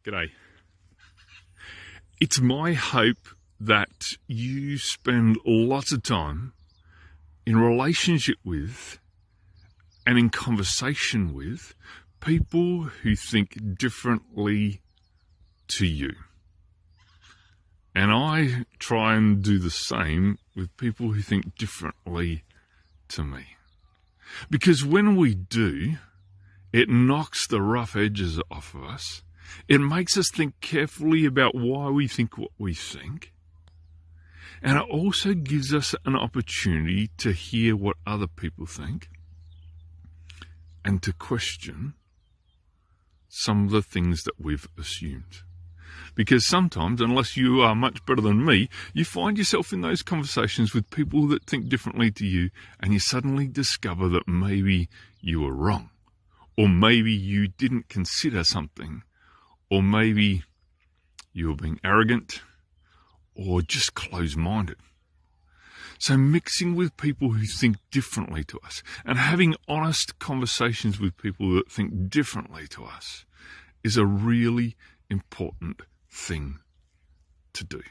G'day. It's my hope that you spend lots of time in relationship with and in conversation with people who think differently to you. And I try and do the same with people who think differently to me. Because when we do, it knocks the rough edges off of us. It makes us think carefully about why we think what we think. And it also gives us an opportunity to hear what other people think and to question some of the things that we've assumed. Because sometimes, unless you are much better than me, you find yourself in those conversations with people that think differently to you, and you suddenly discover that maybe you were wrong, or maybe you didn't consider something, or maybe you were being arrogant, or just closed-minded. So mixing with people who think differently to us and having honest conversations with people that think differently to us is a really important thing to do.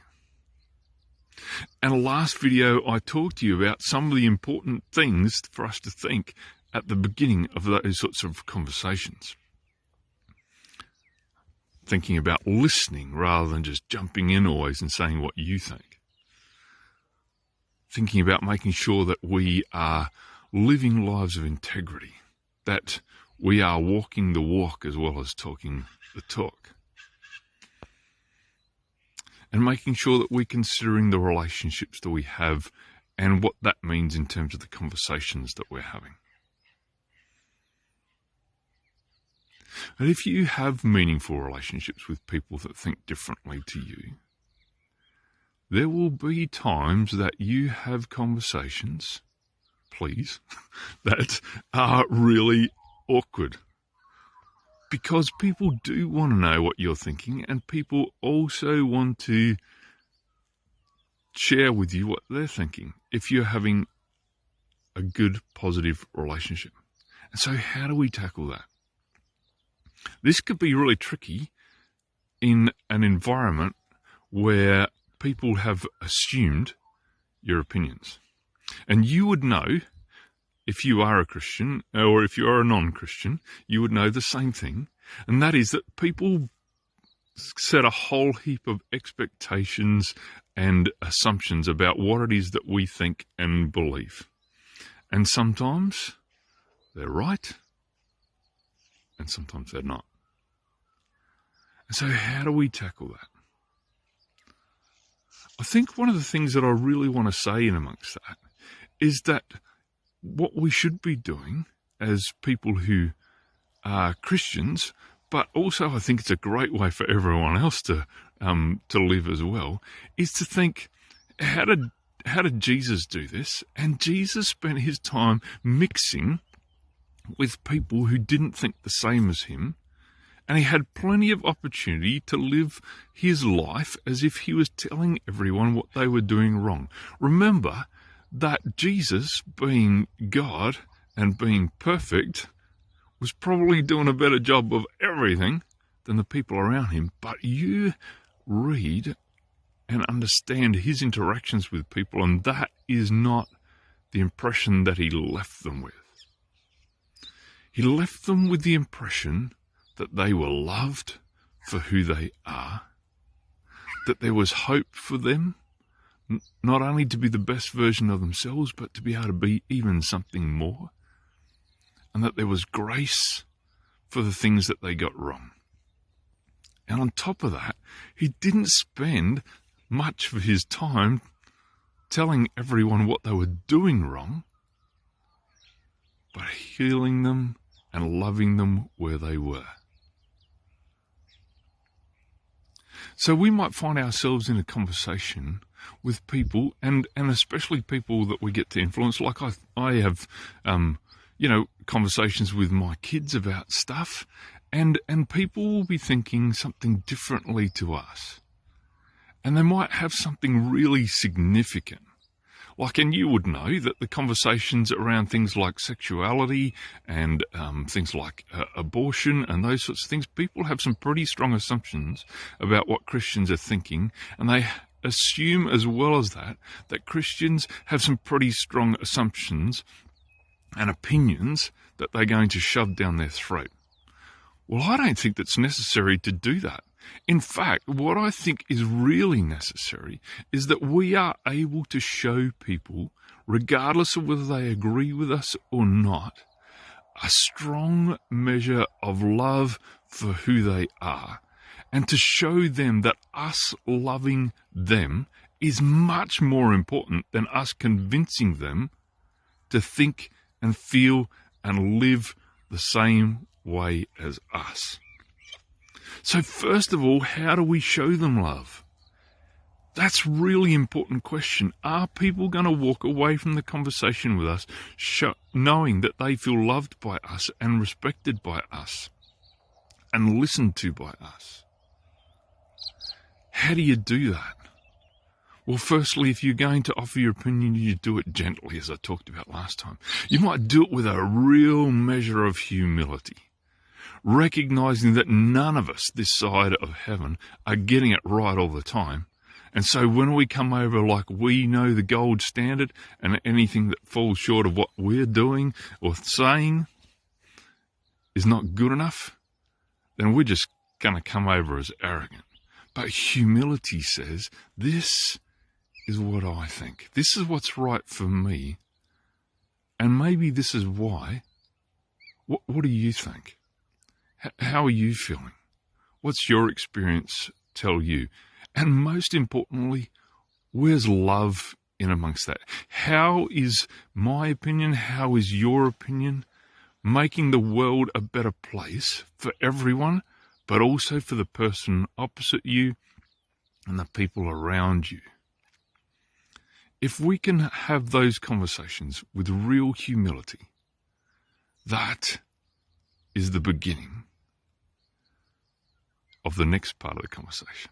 And last video I talked to you about some of the important things for us to think at the beginning of those sorts of conversations. Thinking about listening rather than just jumping in always and saying what you think. Thinking about making sure that we are living lives of integrity, that we are walking the walk as well as talking the talk. And making sure that we're considering the relationships that we have and what that means in terms of the conversations that we're having. And if you have meaningful relationships with people that think differently to you, there will be times that you have conversations, please, that are really awkward. Because people do want to know what you're thinking, and people also want to share with you what they're thinking if you're having a good, positive relationship. And so how do we tackle that? This could be really tricky in an environment where people have assumed your opinions. And you would know, if you are a Christian or if you are a non-Christian, you would know the same thing. And that is that people set a whole heap of expectations and assumptions about what it is that we think and believe. And sometimes they're right, and sometimes they're not. And so how do we tackle that? I think one of the things that I really want to say in amongst that is that what we should be doing as people who are Christians, but also I think it's a great way for everyone else to live as well, is to think, how did Jesus do this? And Jesus spent his time mixing with people who didn't think the same as him, and he had plenty of opportunity to live his life as if he was telling everyone what they were doing wrong. Remember that Jesus, being God and being perfect, was probably doing a better job of everything than the people around him. But you read and understand his interactions with people, and that is not the impression that he left them with. He left them with the impression that they were loved for who they are, that there was hope for them, not only to be the best version of themselves, but to be able to be even something more, and that there was grace for the things that they got wrong. And on top of that, he didn't spend much of his time telling everyone what they were doing wrong, but healing them and loving them where they were. So we might find ourselves in a conversation with people, and especially people that we get to influence. Like I have, conversations with my kids about stuff, and people will be thinking something differently to us. And they might have something really significant, and you would know that the conversations around things like sexuality and things like abortion and those sorts of things, people have some pretty strong assumptions about what Christians are thinking, and they assume as well as that Christians have some pretty strong assumptions and opinions that they're going to shove down their throat. Well, I don't think that's necessary to do that. In fact, what I think is really necessary is that we are able to show people, regardless of whether they agree with us or not, a strong measure of love for who they are, and to show them that us loving them is much more important than us convincing them to think and feel and live the same way as us. So first of all, how do we show them love? That's a really important question. Are people going to walk away from the conversation with us knowing that they feel loved by us and respected by us and listened to by us? How do you do that? Well, firstly, if you're going to offer your opinion, you do it gently, as I talked about last time. You might do it with a real measure of humility, recognizing that none of us this side of heaven are getting it right all the time. And so when we come over like we know the gold standard, and anything that falls short of what we're doing or saying is not good enough, then we're just going to come over as arrogant. But humility says, this is what I think. This is what's right for me. And maybe this is why. What do you think? How are you feeling? What's your experience tell you? And most importantly, where's love in amongst that? How is my opinion, how is your opinion making the world a better place for everyone, but also for the person opposite you and the people around you? If we can have those conversations with real humility, that is the beginning of the next part of the conversation.